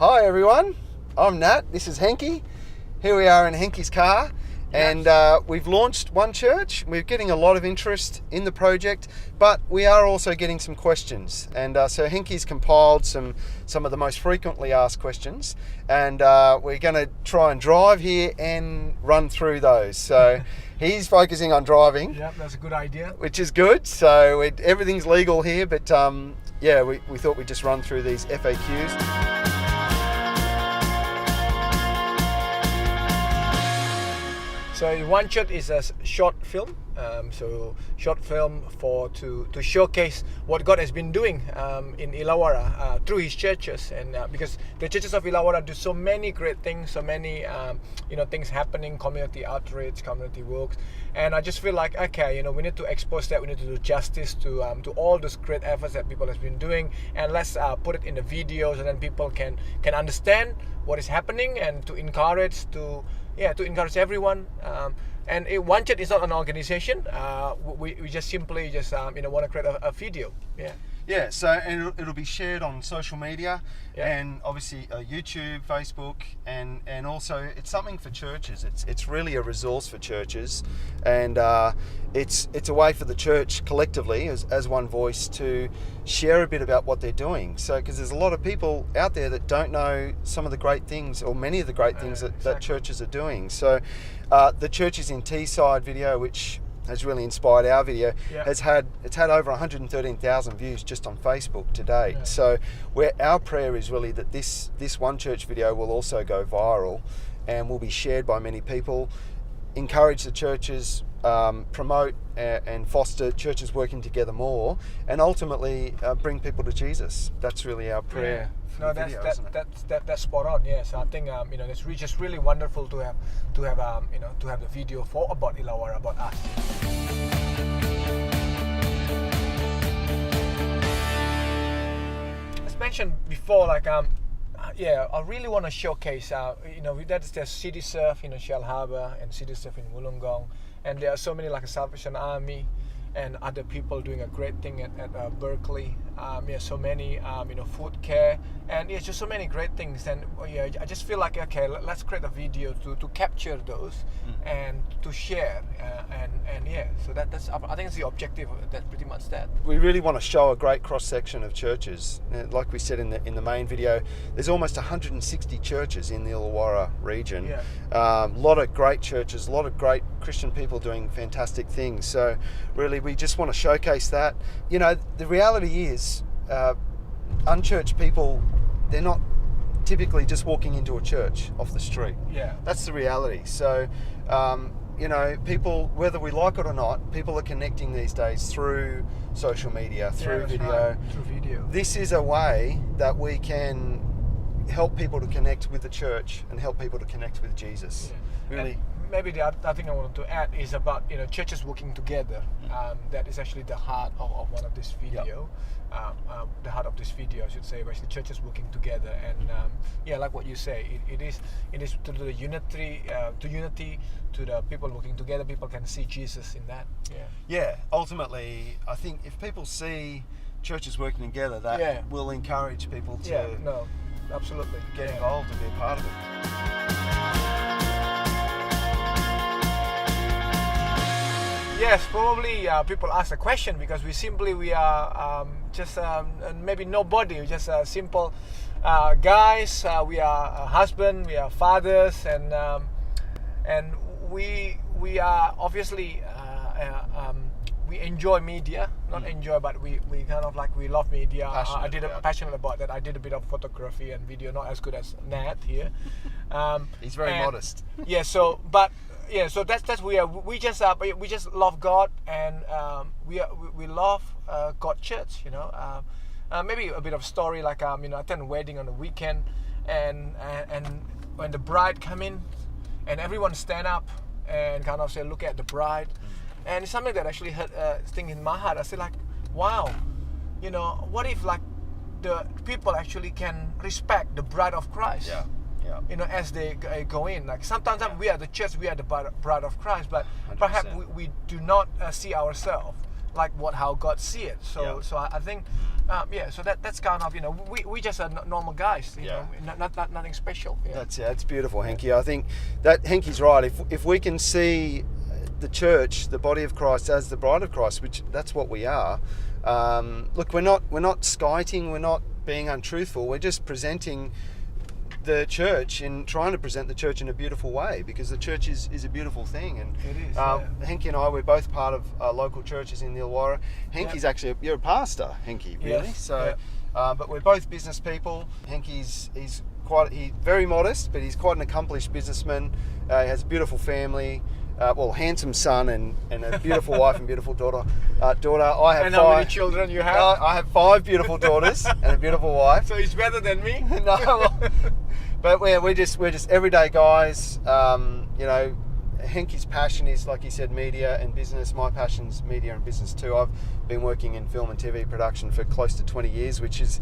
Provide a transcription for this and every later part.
Hi everyone, I'm Nat, this is Henky. Here we are in Henky's car, and we've launched one church. We're getting a lot of interest in the project, but we are also getting some questions. And so Henky's compiled some of the most frequently asked questions, and we're going to try and drive here and run through those. So he's focusing on driving. Yep, that's a good idea. Which is good. So everything's legal here, but we thought we'd just run through these FAQs. So One Church is a short film, short film to showcase what God has been doing in Illawarra through His churches, and because the churches of Illawarra do so many great things, so many things happening, community outreach, community works, and I just feel like we need to expose that, we need to do justice to all those great efforts that people have been doing, and let's put it in the videos, and then people can understand what is happening, and to encourage everyone. And One Church is not an organization. We just simply want to create a video. Yeah, so and it'll be shared on social media, and obviously YouTube, Facebook, and also it's something for churches. It's really a resource for churches, and it's a way for the church collectively as one voice to share a bit about what they're doing. So because there's a lot of people out there that don't know some of the great things, or many of the great things that churches are doing. So the Churches in Teesside video, which has really inspired our video, it's had over 113,000 views just on Facebook to date. Yeah. So our prayer is really that this One Church video will also go viral and will be shared by many people, encourage the churches, promote and foster churches working together more, and ultimately bring people to Jesus. That's really our prayer. No, that's spot on. Yes, I think it's just really wonderful to have the video about Illawarra, about us. As mentioned before, I really want to showcase there's City Surf in Shell Harbour and City Surf in Wollongong, and there are so many like a Salvation Army and other people doing a great thing at Berkeley. So many food care, and just so many great things. And I just feel like let's create a video to capture those and to share. So that's I think it's the objective. That's pretty much that. We really want to show a great cross section of churches. Like we said in the main video, there's almost 160 churches in the Illawarra region. Yeah. A lot of great churches, a lot of great Christian people doing fantastic things. So really, we just want to showcase that. The reality is, unchurched people, they're not typically just walking into a church off the street. Yeah. That's the reality. So, people, whether we like it or not, people are connecting these days through social media, through video. Right. Through video. This is a way that we can help people to connect with the church and help people to connect with Jesus. Yeah. Really. And maybe the other thing I wanted to add is about churches working together. That is actually the heart of one of this video. The heart of this video, I should say, actually churches working together, and like what you say, it is to the unity, to the people working together. People can see Jesus in that. Yeah. Ultimately, I think if people see churches working together, that will encourage people to absolutely get involved and be a part of it. Yes, probably people ask a question because we are just maybe nobody, just simple guys. We are husband, we are fathers, and we are obviously we enjoy media, not enjoy, but we kind of we love media. Passionate about that. I did a bit of photography and video, not as good as Nat here. He's very modest. Yeah. So that's we just love God, and we love God Church. Maybe a bit of story, I attend a wedding on the weekend, and when the bride come in, and everyone stand up and kind of say, look at the bride, and it's something that actually hurt thing in my heart. I said wow, what if the people actually can respect the bride of Christ? Yeah. As they go in. Sometimes we are the church, we are the bride of Christ, but 100%. Perhaps we do not see ourselves like how God see it. So I think so that's kind of, we just are normal guys, you know, not nothing special. That's beautiful, Henky. I think that Henky's right. If we can see the church, the body of Christ, as the bride of Christ, which that's what we are. Look, we're not skiting, we're not being untruthful. We're just presenting the church and trying to present the church in a beautiful way, because the church is a beautiful thing. And it is. Henky and I, we're both part of local churches in the Illawarra. Henky's actually you're a pastor, Henky, really. Yes. So, but we're both business people. Henky's he's very modest, but he's quite an accomplished businessman. He has a beautiful family. Handsome son and a beautiful wife and beautiful daughter. I have and 5. how many children you have? I have 5 beautiful daughters and a beautiful wife. So he's better than me. No, but we're just everyday guys. Henky's passion is, like he said, media and business. My passion's media and business too. I've been working in film and TV production for close to 20 years, which is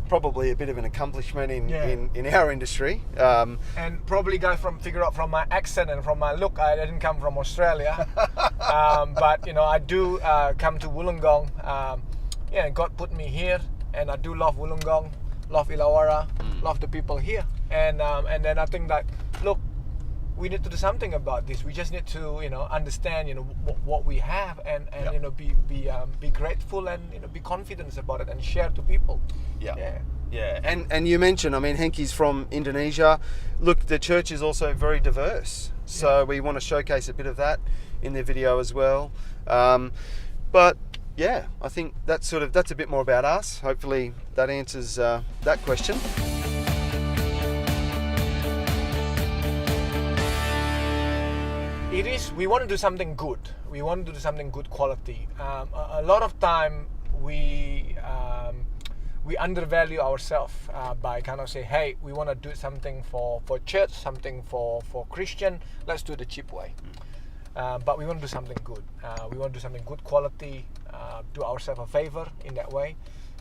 probably a bit of an accomplishment in our industry. And probably guys figure out from my accent and from my look, I didn't come from Australia. But I do come to Wollongong. God put me here, and I do love Wollongong, love Illawarra, love the people here. And then I think that, look, we need to do something about this. We just need to, understand, what we have, and be grateful, and be confident about it, and share to people. Yeah. And you mentioned, Henky's from Indonesia. Look, the church is also very diverse, so we want to showcase a bit of that in the video as well. But yeah, I think that's a bit more about us. Hopefully that answers that question. It is. We want to do something good. We want to do something good quality. A lot of time we undervalue ourselves by kind of say, hey, we want to do something for church, something for Christian. Let's do it the cheap way. But we want to do something good. We want to do something good quality. Do ourselves a favor in that way.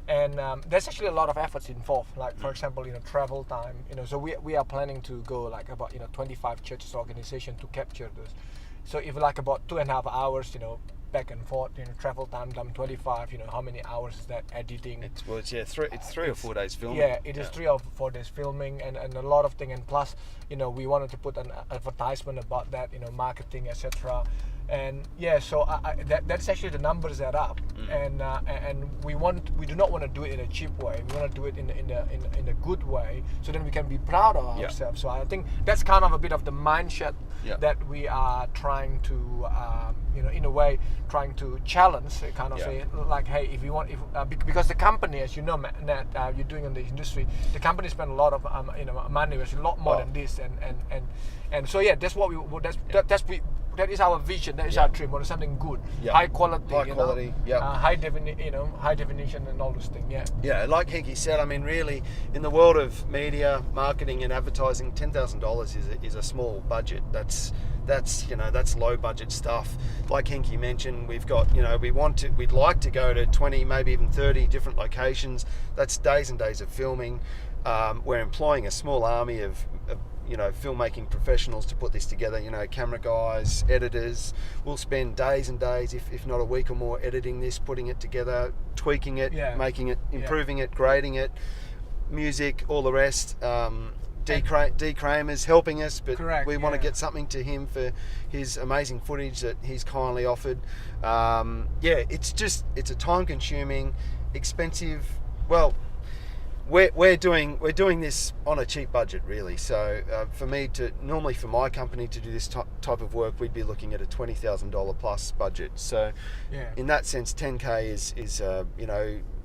And there's actually a lot of efforts involved. Like, for example, travel time. So we are planning to go like about 25 churches organization to capture those. So if like about 2.5 hours, back and forth, travel time 25. How many hours is that editing? It's 3 or 4 days filming. Yeah, it is 3 or 4 days filming, and a lot of things. And plus, we wanted to put an advertisement about that, marketing, etc. And so that's actually the numbers add up, and we do not want to do it in a cheap way. We want to do it in a good way, so then we can be proud of ourselves. So I think that's kind of a bit of the mindset that we are trying to, in a way, trying to challenge. Kind of say like, hey, because the company, as you know, Nat, you're doing in the industry, the company spend a lot of money, which is a lot more than this, and so that's what that is our vision. That is our dream. We want something good, high quality, high definition, and all those things. Yeah, like Henky said, really, in the world of media, marketing, and advertising, $10,000 is a small budget. That's low budget stuff. Like Henky mentioned, we've got we'd like to go to 20, maybe even 30 different locations. That's days and days of filming. We're employing a small army of filmmaking professionals to put this together, camera guys, editors. We'll spend days and days, if not a week or more, editing this, putting it together, tweaking it, making it, improving it, grading it, music, all the rest. D. Kramer's helping us, but we want to get something to him for his amazing footage that he's kindly offered. It's a time-consuming, expensive. Well, we're doing this on a cheap budget, really. So for my company to do this type of work, we'd be looking at a $20,000 plus budget. So in that sense, 10K is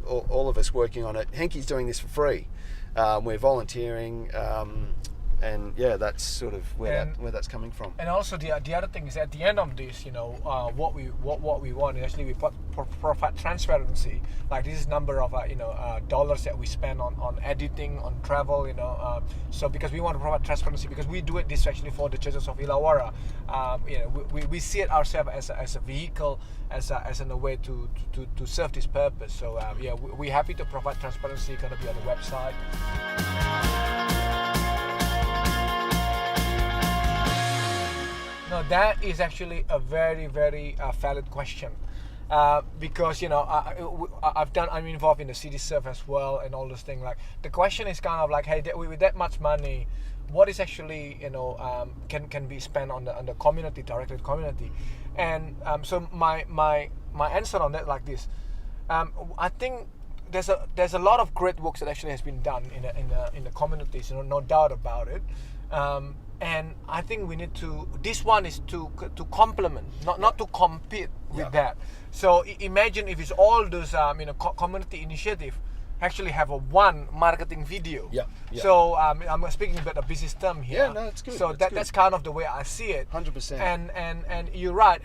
all of us working on it. Henky's doing this for free. We're volunteering, and that's sort of where that's coming from. And also the other thing is, at the end of this, what we want is actually we provide transparency. Like, this is number of dollars that we spend on editing, on travel, so because we want to provide transparency, because we do it this actually for the churches of Illawarra. We see it ourselves as a vehicle, as a way to serve this purpose. So we're happy to provide transparency. Going to be on the website. No, that is actually a very, very valid question. because I'm involved in the city serve as well and all those things. Like the question is kind of like, hey, with that much money, what is actually can be spent on the community, directly community, and so my answer on that like this, I think there's a lot of great works that actually has been done in the communities, no doubt about it. And I think we need to. This one is to complement, not to compete with that. So imagine if it's all those community initiative actually have a one marketing video. So I'm speaking about a business term here. Yeah, no, it's good. So that's kind of the way I see it. 100%. And you're right.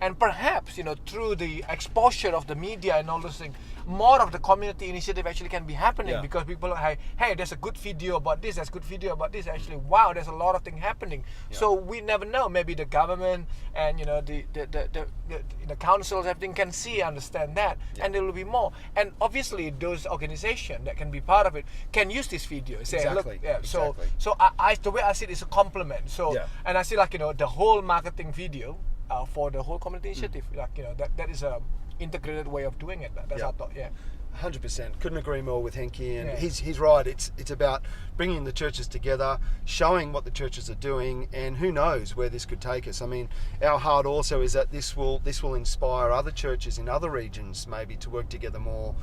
And perhaps through the exposure of the media and all those things, more of the community initiative actually can be happening because people are, hey, there's a good video about this, there's a good video about this. Actually, wow, there's a lot of things happening. So we never know. Maybe the government and the councils, everything can see, understand that, and there will be more. And obviously, those organizations that can be part of it can use this video. Say, Exactly. look, Exactly. So I the way I see it is a compliment. So and I see the whole marketing video for the whole community initiative. That is a integrated way of doing it. That's how I thought. 100%. Couldn't agree more with Henky, and he's right. It's about bringing the churches together, showing what the churches are doing, and who knows where this could take us. I mean, our heart also is that this will inspire other churches in other regions maybe to work together more.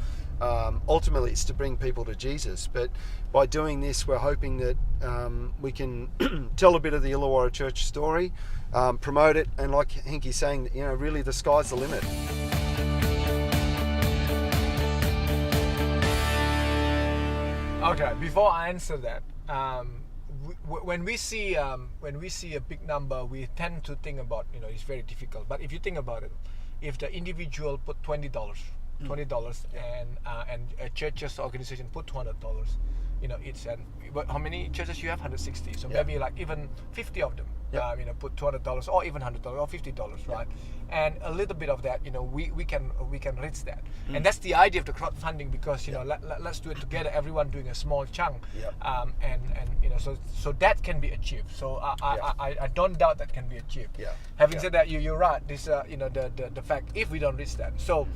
Ultimately, it's to bring people to Jesus. But by doing this, we're hoping that we can tell a bit of the Illawarra Church story, promote it, and like Henky's saying, really the sky's the limit. Okay, before I answer that, when we see a big number, we tend to think about it's very difficult. But if you think about it, if the individual put $20, and a church's organization put $200, it's how many churches you have? 160. So maybe like even 50 of them, put $200 or even $100 or $50, right? And a little bit of that, we can reach that. And that's the idea of the crowdfunding, because let's do it together. Everyone doing a small chunk, so that can be achieved. So I don't doubt that can be achieved. Having said that, you're right. This the fact if we don't reach that, so.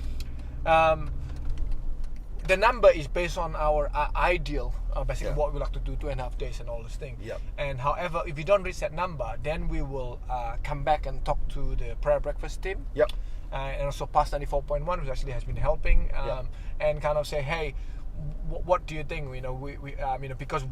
The number is based on our ideal, basically what we like to do 2.5 days and all those things. And however, if we don't reach that number, then we will come back and talk to the prayer breakfast team. And also Past 94.1, which actually has been helping, and kind of say, hey, what do you think? Because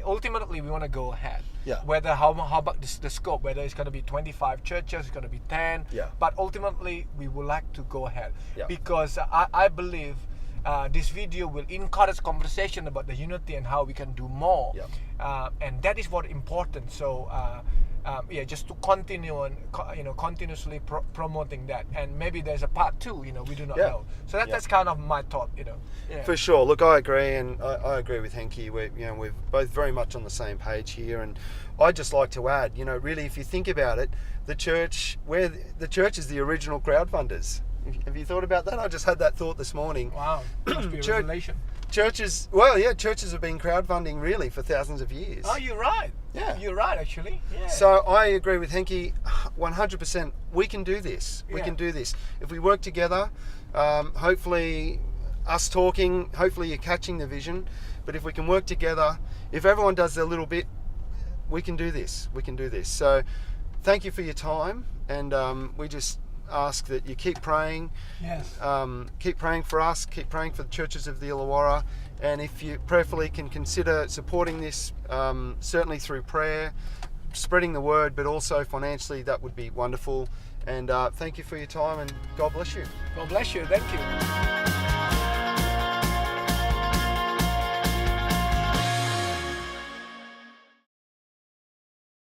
ultimately we want to go ahead. Whether how about the scope, whether it's going to be 25 churches, it's going to be 10. But ultimately we would like to go ahead because I believe this video will encourage conversation about the unity and how we can do more. And that is what important. So just to continue and continuously promoting that, and maybe there's a part 2. We do not know. So that's kind of my thought. For sure. Look, I agree, and I agree with Henky. We're both very much on the same page here, and I'd just like to add, really, if you think about it, the church is the original crowdfunders. Have you thought about that? I just had that thought this morning. Wow, must be a revelation. Churches have been crowdfunding really for thousands of years. Oh, you're right. You're right, actually. So I agree with Henky 100%. We can do this. We can do this. If we work together, hopefully us talking, hopefully you're catching the vision. But if we can work together, if everyone does their little bit, we can do this. We can do this. So thank you for your time. And we just ask that you keep praying. Keep praying for us, keep praying for the churches of the Illawarra, and if you prayerfully can consider supporting this, certainly through prayer, spreading the word, but also financially, that would be wonderful. And thank you for your time, and God bless you. God bless you. Thank you.